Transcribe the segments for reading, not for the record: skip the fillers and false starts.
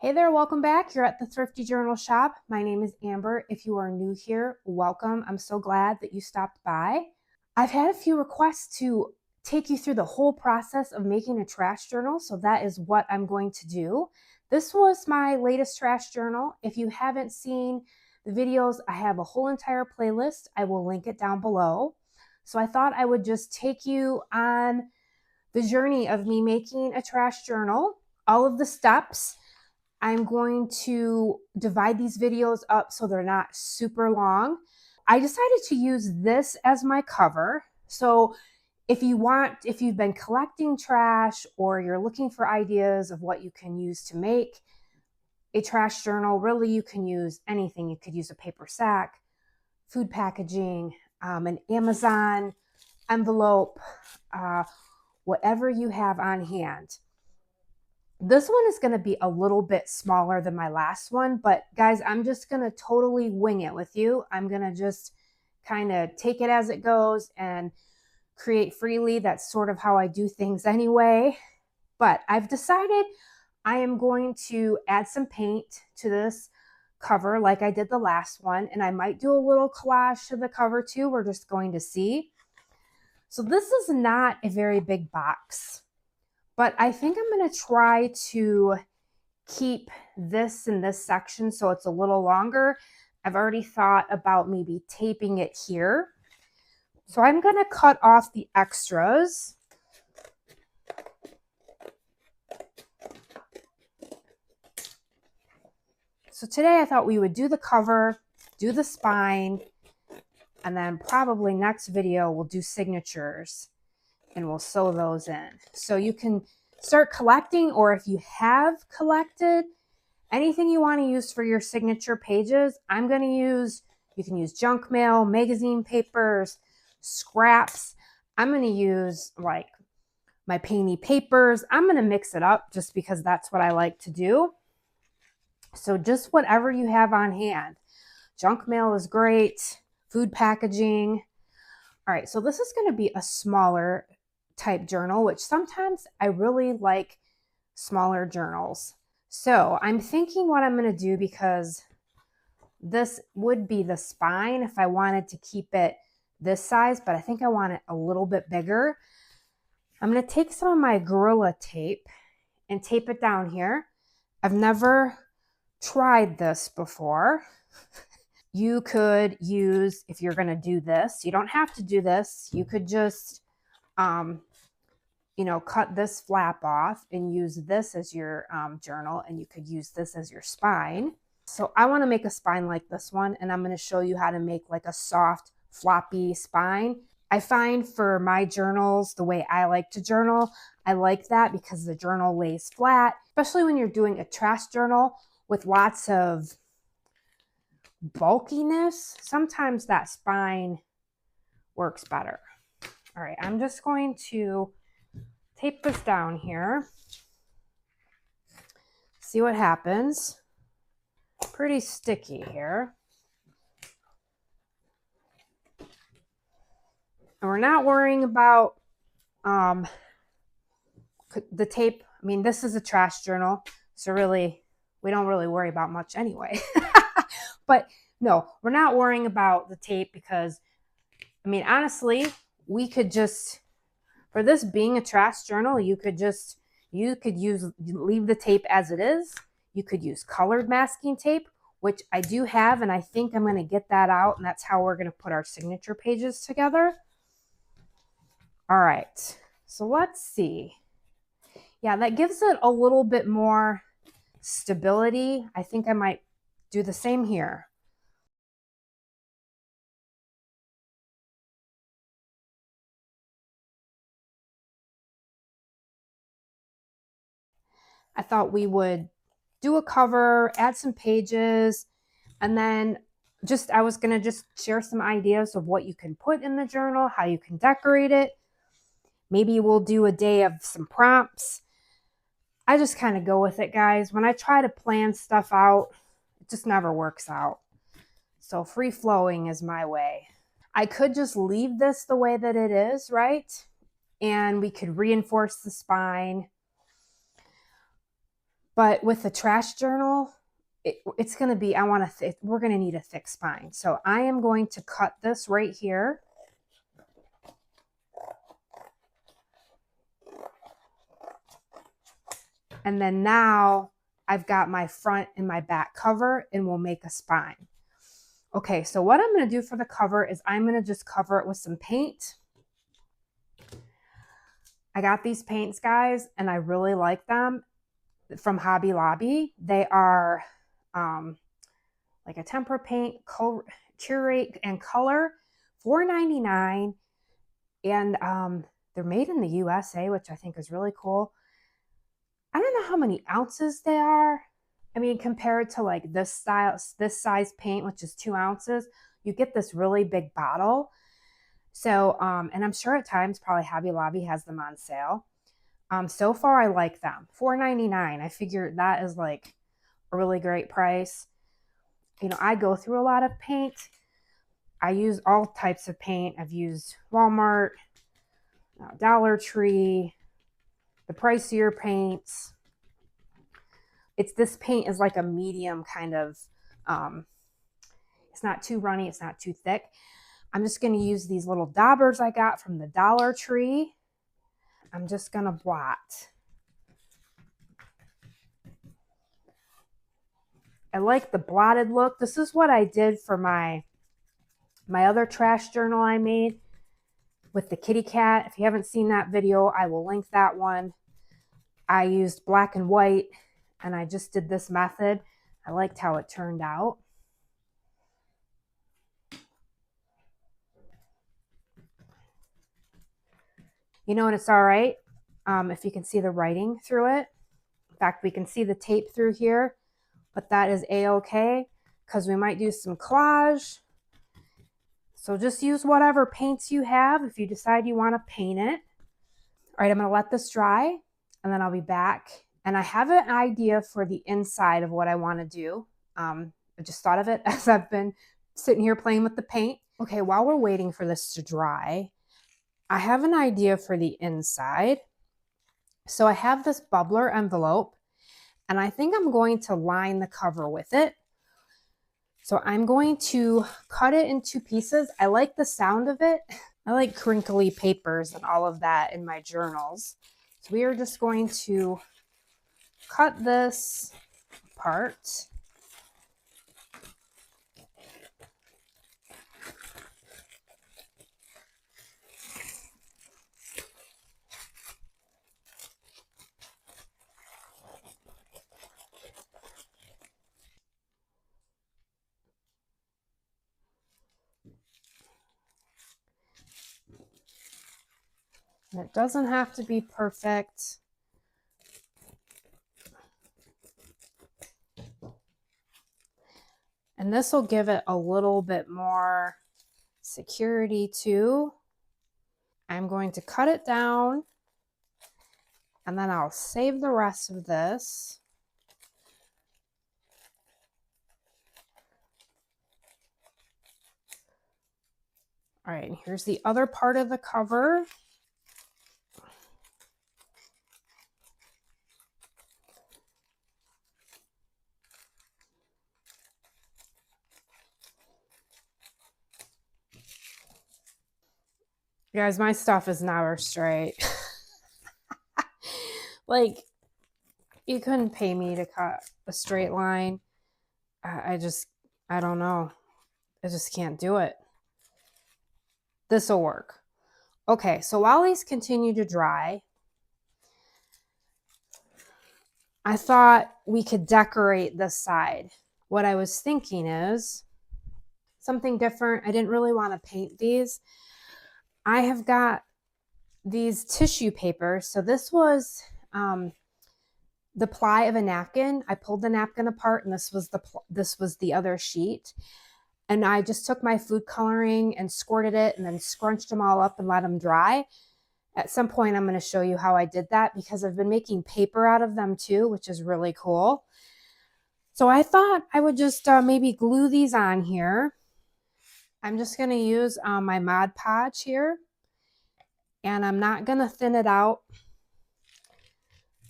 Hey there, welcome back. You're at the Thrifty Journal shop. My name is Amber. If you are new here, welcome. I'm so glad that you stopped by. I've had a few requests to take you through the whole process of making a trash journal, so that is what I'm going to do. This was my latest trash journal. If you haven't seen the videos, I have a whole entire playlist. I will link it down below. So I thought I would just take you on the journey of me making a trash journal, all of the steps. I'm going to divide these videos up so they're not super long. I decided to use this as my cover. So if you've been collecting trash or you're looking for ideas of what you can use to make a trash journal, really you can use anything. You could use a paper sack, food packaging, an Amazon envelope, whatever you have on hand. This one is going to be a little bit smaller than my last one, but guys, I'm just going to totally wing it with you. I'm going to just kind of take it as it goes and create freely. That's sort of how I do things anyway. But I've decided I am going to add some paint to this cover like I did the last one, and I might do a little collage to the cover too. We're just going to see. So this is not a very big box, but I think I'm going to try to keep this in this section so it's a little longer. I've already thought about maybe taping it here. So I'm going to cut off the extras. So today I thought we would do the cover, do the spine, and then probably next video we'll do signatures and we'll sew those in. So you can start collecting, or if you have collected anything you want to use for your signature pages, I'm going to use, you can use junk mail, magazine papers, scraps. I'm going to use like my painty papers. I'm going to mix it up just because that's what I like to do. So just whatever you have on hand. Junk mail is great. Food packaging. All right, so this is going to be a smaller type journal, which sometimes I really like smaller journals. So I'm thinking what I'm going to do, because this would be the spine if I wanted to keep it this size, but I think I want it a little bit bigger. I'm going to take some of my Gorilla tape and tape it down here. I've never tried this before. You could use, if you're going to do this, you don't have to do this. You could just, cut this flap off and use this as your journal, and you could use this as your spine. So I want to make a spine like this one, and I'm going to show you how to make like a soft, floppy spine. I find for my journals, the way I like to journal, I like that because the journal lays flat, especially when you're doing a trash journal with lots of bulkiness. Sometimes that spine works better. All right, I'm just going to tape this down here. See what happens. Pretty sticky here. And we're not worrying about the tape. I mean, this is a trash journal, so really, we don't really worry about much anyway. But no, we're not worrying about the tape because, I mean, honestly, we could just, for this being a trash journal, you could leave the tape as it is. You could use colored masking tape, which I do have, and I think I'm going to get that out, and that's how we're going to put our signature pages together. All right, so let's see. Yeah, that gives it a little bit more stability. I think I might do the same here. I thought we would do a cover, add some pages, and then I was going to just share some ideas of what you can put in the journal, how you can decorate it. Maybe we'll do a day of some prompts. I just kind of go with it, guys. When I try to plan stuff out, it just never works out. So free flowing is my way. I could just leave this the way that it is, right? And we could reinforce the spine. But with the trash journal, it's going to be, we're going to need a thick spine. So I am going to cut this right here. And then now I've got my front and my back cover, and we'll make a spine. Okay, so what I'm going to do for the cover is I'm going to just cover it with some paint. I got these paints, guys, and I really like them from Hobby Lobby. They are like a tempera paint, curate and color, $4.99, and they're made in the USA, which I think is really cool. I don't know how many ounces they are. I mean, compared to like this size paint, which is 2 ounces, you get this really big bottle. So, and I'm sure at times probably Hobby Lobby has them on sale. So far I like them. $4.99. I figure that is like a really great price. You know, I go through a lot of paint. I use all types of paint. I've used Walmart, Dollar Tree, the pricier paints. This paint is like a medium kind of, it's not too runny, it's not too thick. I'm just going to use these little daubers I got from the Dollar Tree. I'm just going to blot. I like the blotted look. This is what I did for my other trash journal I made with the kitty cat. If you haven't seen that video, I will link that one. I used black and white, and I just did this method. I liked how it turned out. You know, and it's all right if you can see the writing through it. In fact, we can see the tape through here, but that is a-okay because we might do some collage. So just use whatever paints you have if you decide you want to paint it. All right, I'm going to let this dry, and then I'll be back. And I have an idea for the inside of what I want to do. I just thought of it as I've been sitting here playing with the paint. Okay, while we're waiting for this to dry, I have an idea for the inside. So I have this bubbler envelope, and I think I'm going to line the cover with it. So I'm going to cut it into pieces. I like the sound of it. I like crinkly papers and all of that in my journals. So we are just going to cut this apart. And it doesn't have to be perfect. And this will give it a little bit more security too. I'm going to cut it down, and then I'll save the rest of this. All right, and here's the other part of the cover. Guys, my stuff is never straight. Like, you couldn't pay me to cut a straight line. I don't know. I just can't do it. This will work. Okay, so while these continue to dry, I thought we could decorate this side. What I was thinking is something different. I didn't really want to paint these. I have got these tissue papers. So this was the ply of a napkin. I pulled the napkin apart, and this was the other sheet. And I just took my food coloring and squirted it and then scrunched them all up and let them dry. At some point, I'm going to show you how I did that because I've been making paper out of them too, which is really cool. So I thought I would just maybe glue these on here. I'm just going to use my Mod Podge here, and I'm not going to thin it out.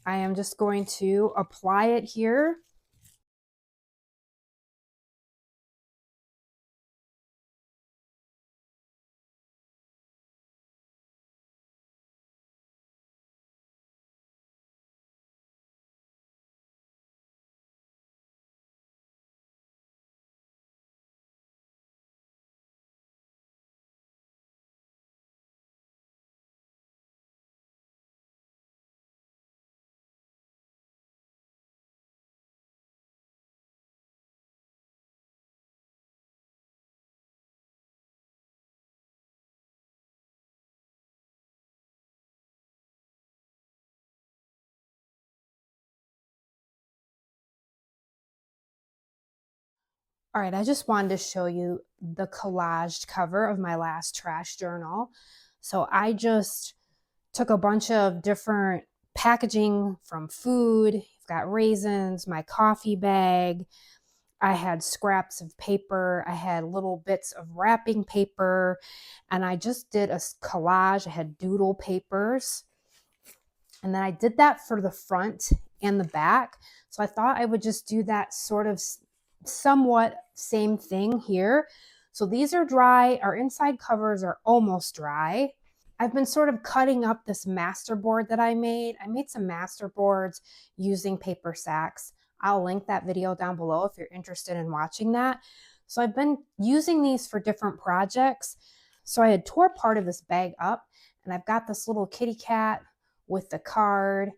I am just going to apply it here. All right, I just wanted to show you the collaged cover of my last trash journal. So I just took a bunch of different packaging from food. I've got raisins, my coffee bag. I had scraps of paper. I had little bits of wrapping paper. And I just did a collage. I had doodle papers. And then I did that for the front and the back. So I thought I would just do that sort of somewhat same thing here. So these are dry. Our inside covers are almost dry. I've been sort of cutting up this master board that I made. I made some master boards using paper sacks. I'll link that video down below if you're interested in watching that. So I've been using these for different projects. So I had tore part of this bag up, and I've got this little kitty cat with the card,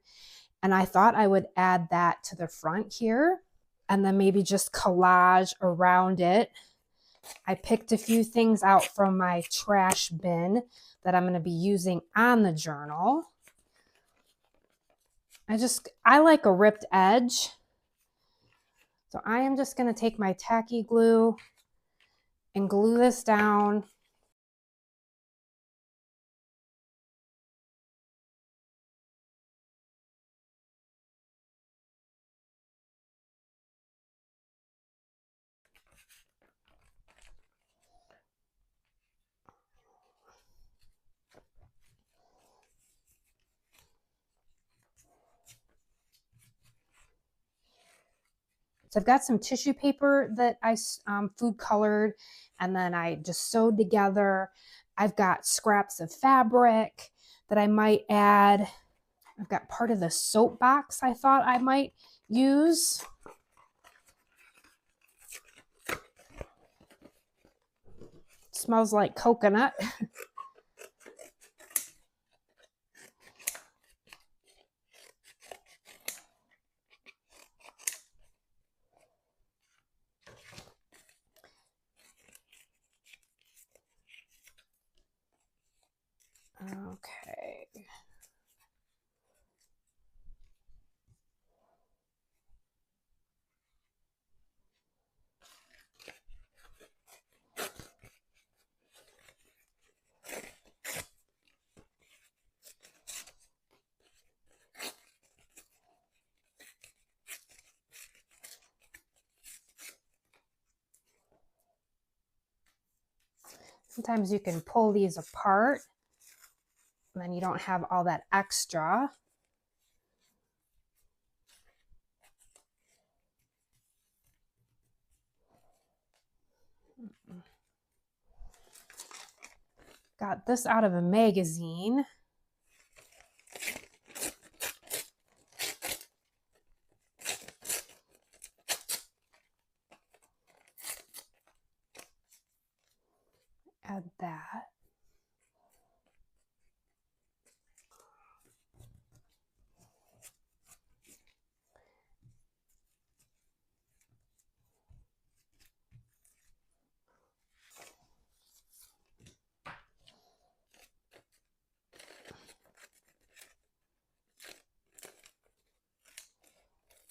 and I thought I would add that to the front here and then maybe just collage around it. I picked a few things out from my trash bin that I'm going to be using on the journal. I like a ripped edge. So I am just going to take my tacky glue and glue this down. So I've got some tissue paper that I food colored, and then I just sewed together. I've got scraps of fabric that I might add. I've got part of the soap box I thought I might use. Smells like coconut. Okay. Sometimes you can pull these apart, and then you don't have all that extra. Got this out of a magazine. Add that.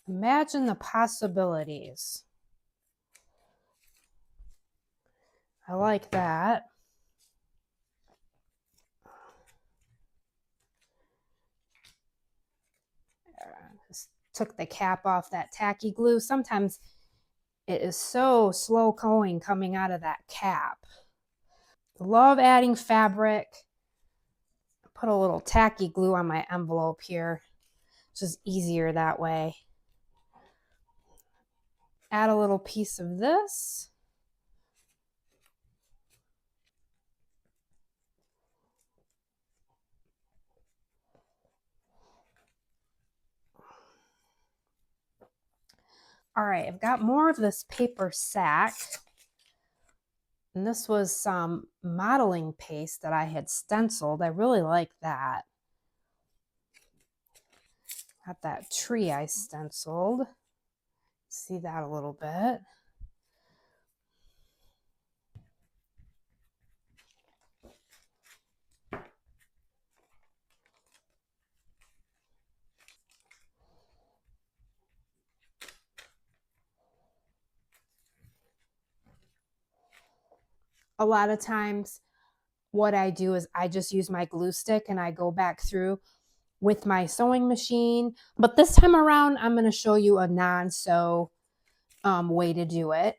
Imagine the possibilities. I like that. Just took the cap off that tacky glue. Sometimes it is so slow going coming out of that cap. Love adding fabric. Put a little tacky glue on my envelope here. Just easier that way. Add a little piece of this. All right, I've got more of this paper sack. And this was some modeling paste that I had stenciled. I really like that. Got that tree I stenciled. See that a little bit. A lot of times what I do is I just use my glue stick and I go back through with my sewing machine. But this time around, I'm going to show you a non-sew way to do it.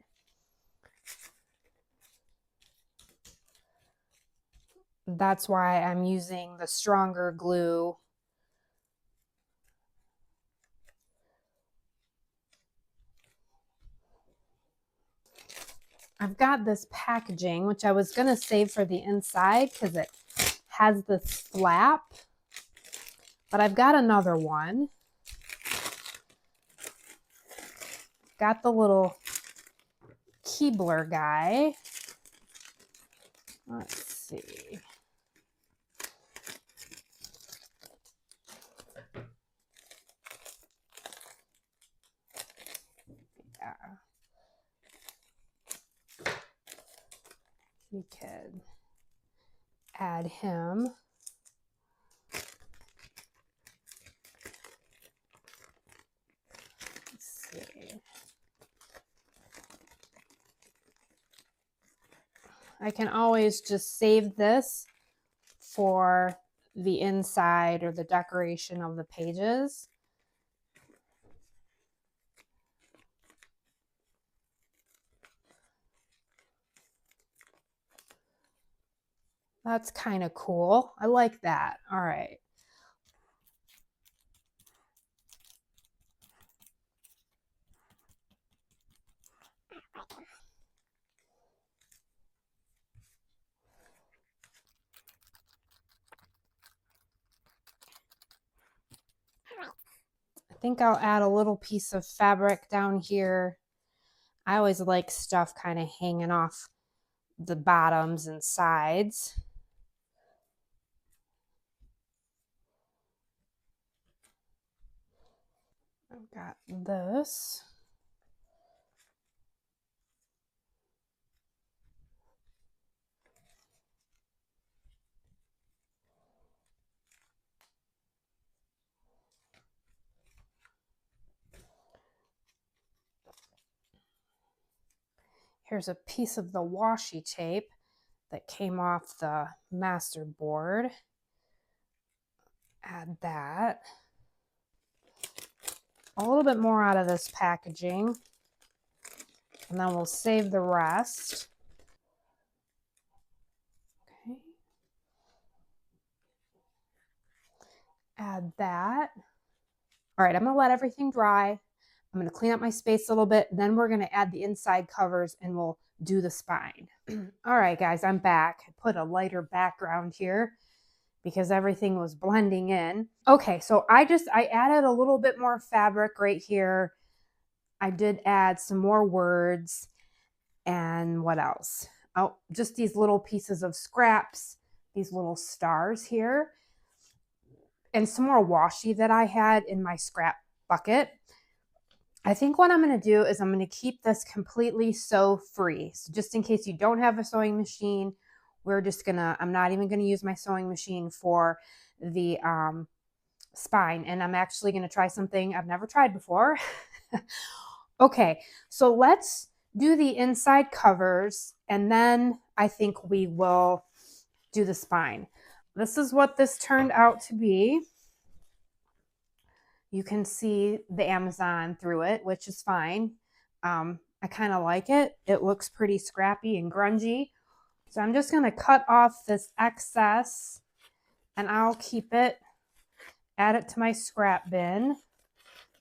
That's why I'm using the stronger glue. I've got this packaging, which I was going to save for the inside because it has this flap, but I've got another one. Got the little Keebler guy. Let's see. Yeah. We could add him. Let's see. I can always just save this for the inside or the decoration of the pages. That's kind of cool. I like that. All right. I think I'll add a little piece of fabric down here. I always like stuff kind of hanging off the bottoms and sides. I've got this. Here's a piece of the washi tape that came off the master board. Add that. A little bit more out of this packaging, and then we'll save the rest. Okay. Add that. All right, I'm gonna let everything dry. I'm gonna clean up my space a little bit, then we're gonna add the inside covers and we'll do the spine. All right, guys, I'm back. I put a lighter background here because everything was blending in. Okay, so I added a little bit more fabric right here. I did add some more words, and what else? Oh, just these little pieces of scraps, these little stars here, and some more washi that I had in my scrap bucket. I think what I'm going to do is I'm going to keep this completely sew free. So just in case you don't have a sewing machine, I'm not even going to use my sewing machine for the spine. And I'm actually going to try something I've never tried before. Okay, so let's do the inside covers, and then I think we will do the spine. This is what this turned out to be. You can see the Amazon through it, which is fine. I kind of like it. It looks pretty scrappy and grungy. So I'm just going to cut off this excess, and I'll keep it add it to my scrap bin.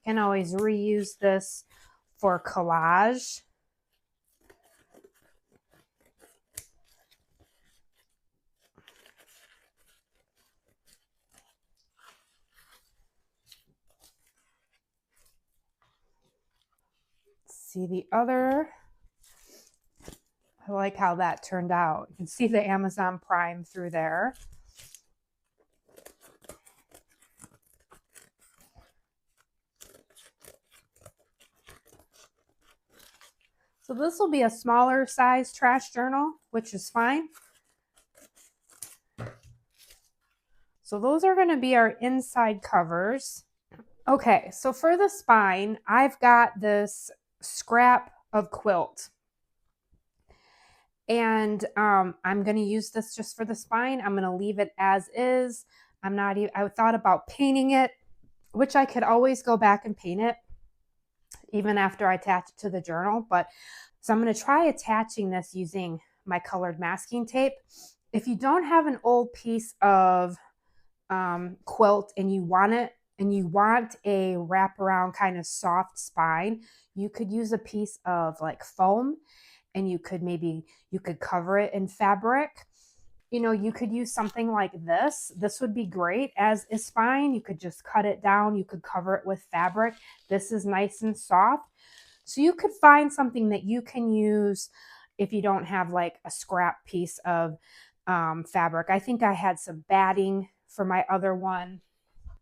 Can always reuse this for collage. See the other. I like how that turned out. You can see the Amazon Prime through there. So this will be a smaller size trash journal, which is fine. So those are going to be our inside covers. Okay, so for the spine, I've got this scrap of quilt. And I'm going to use this just for the spine. I'm going to leave it as is. I thought about painting it, which I could always go back and paint it even after I attach it to the journal. But so I'm going to try attaching this using my colored masking tape. If you don't have an old piece of quilt and you want it, and you want a wraparound kind of soft spine, you could use a piece of like foam, and you could cover it in fabric. You know, you could use something like this. This would be great as a spine. You could just cut it down. You could cover it with fabric. This is nice and soft. So you could find something that you can use if you don't have like a scrap piece of fabric. I think I had some batting for my other one.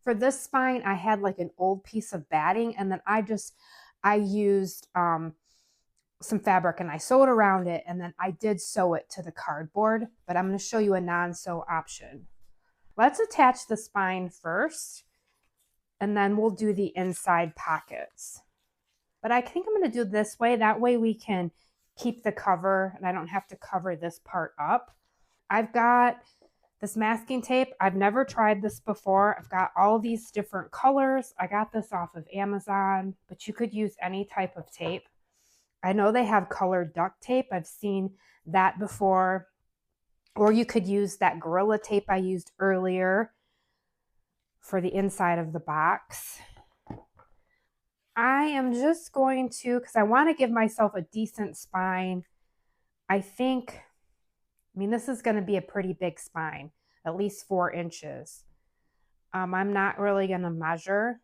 For this spine, I had like an old piece of batting, and then I used some fabric and I sewed around it, and then I did sew it to the cardboard, but I'm going to show you a non-sew option. Let's attach the spine first, and then we'll do the inside pockets. But I think I'm going to do it this way. That way we can keep the cover and I don't have to cover this part up. I've got this masking tape. I've never tried this before. I've got all these different colors. I got this off of Amazon, but you could use any type of tape. I know they have colored duct tape. I've seen that before. Or you could use that Gorilla tape I used earlier for the inside of the box. I am just going to, because I want to give myself a decent spine. I mean, this is going to be a pretty big spine, at least 4 inches. I'm not really going to measure.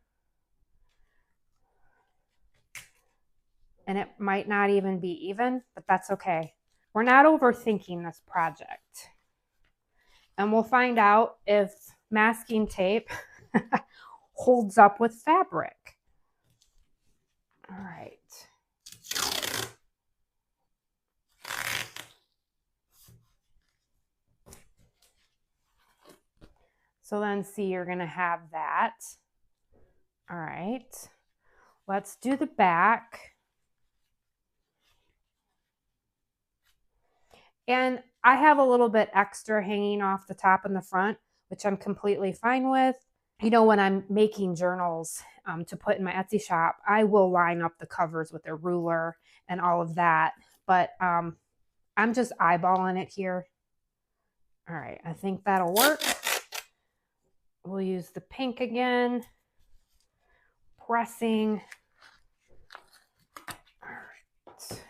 And it might not even be even, but that's okay. We're not overthinking this project. And we'll find out if masking tape holds up with fabric. All right. So then see, you're going to have that. All right. Let's do the back. And I have a little bit extra hanging off the top and the front, which I'm completely fine with. You know, when I'm making journals to put in my Etsy shop, I will line up the covers with a ruler and all of that. But I'm just eyeballing it here. All right, I think that'll work. We'll use the pink again. Pressing. All right.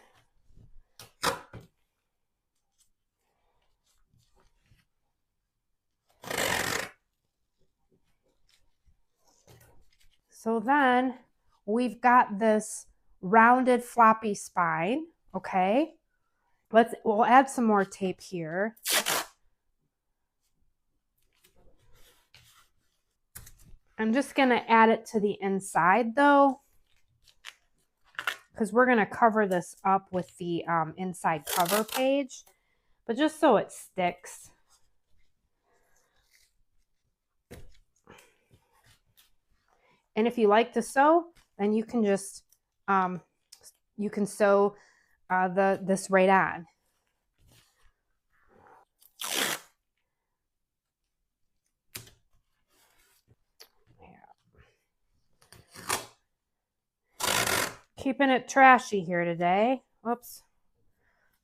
So then we've got this rounded floppy spine, okay? We'll add some more tape here. I'm just gonna add it to the inside though, because we're gonna cover this up with the inside cover page, but just so it sticks. And if you like to sew, then you can just you can sew this right on. Keeping it trashy here today. Whoops,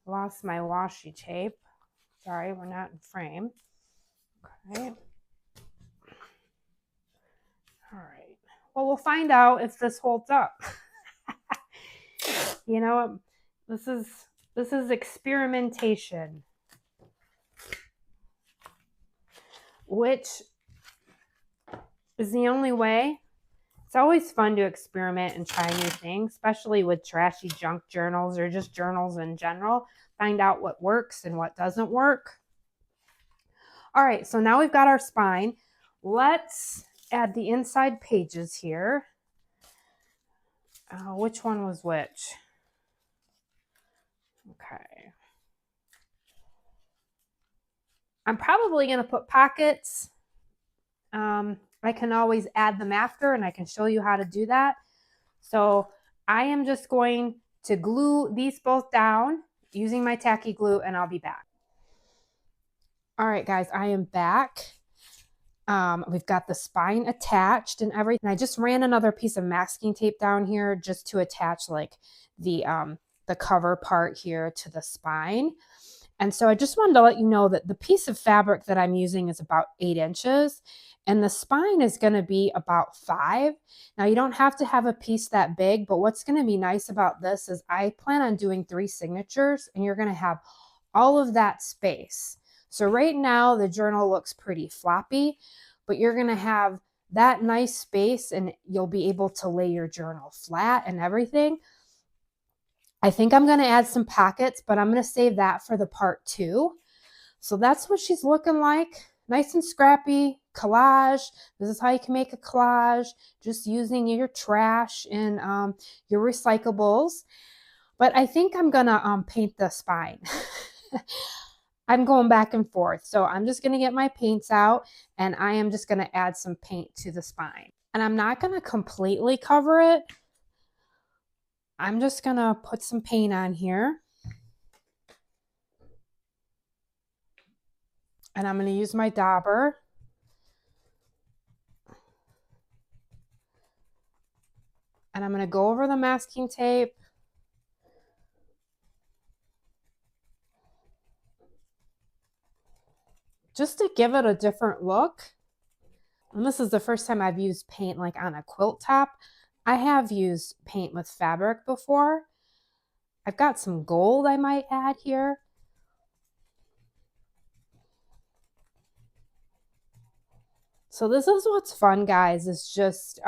lost my washi tape. Sorry, we're not in frame. Okay. Well, we'll find out if this holds up. You know, this is experimentation, which is the only way. It's always fun to experiment and try new things, especially with trashy junk journals or just journals in general. Find out what works and what doesn't work. All right, so now we've got our spine. Let's add the inside pages here. Which one was which? Okay. I'm probably going to put pockets. I can always add them after, and I can show you how to do that. So I am just going to glue these both down using my tacky glue, and I'll be back. All right, guys, I am back. We've got the spine attached and everything. I just ran another piece of masking tape down here just to attach like the cover part here to the spine. And so I just wanted to let you know that the piece of fabric that I'm using is about 8 inches and the spine is going to be about 5. Now you don't have to have a piece that big, but what's going to be nice about this is I plan on doing 3 signatures and you're going to have all of that space. So right now the journal looks pretty floppy, but you're going to have that nice space and you'll be able to lay your journal flat and everything. I think I'm going to add some pockets, but I'm going to save that for the part 2. So that's what she's looking like. Nice and scrappy collage. This is how you can make a collage, just using your trash and your recyclables. But I think I'm going to paint the spine. I'm going back and forth. So I'm just going to get my paints out and I am just going to add some paint to the spine. And I'm not going to completely cover it. I'm just going to put some paint on here. And I'm going to use my dauber. And I'm going to go over the masking tape. Just to give it a different look. And this is the first time I've used paint like on a quilt top. I have used paint with fabric before. I've got some gold I might add here. So this is what's fun, guys, is just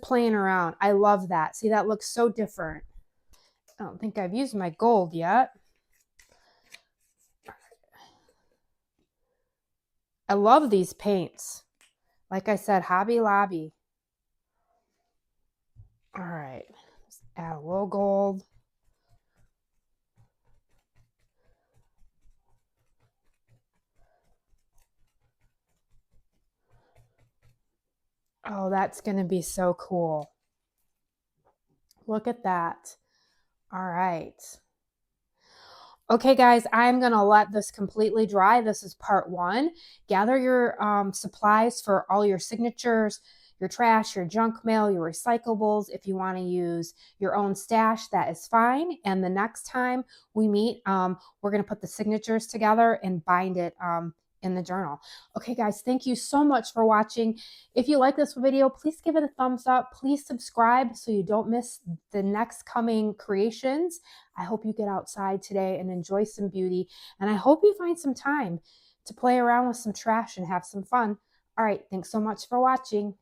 playing around. I love that. See, that looks so different. I don't think I've used my gold yet. I love these paints. Like I said, Hobby Lobby. All right, let's add a little gold. Oh, that's going to be so cool. Look at that. All right. Okay, guys, I'm going to let this completely dry. This is part 1. Gather your supplies for all your signatures, your trash, your junk mail, your recyclables. If you want to use your own stash, that is fine. And the next time we meet, we're going to put the signatures together and bind it in the journal. Okay, guys, thank you so much for watching. If you like this video, please give it a thumbs up. Please subscribe so you don't miss the next coming creations. I hope you get outside today and enjoy some beauty. And I hope you find some time to play around with some trash and have some fun. All right, thanks so much for watching.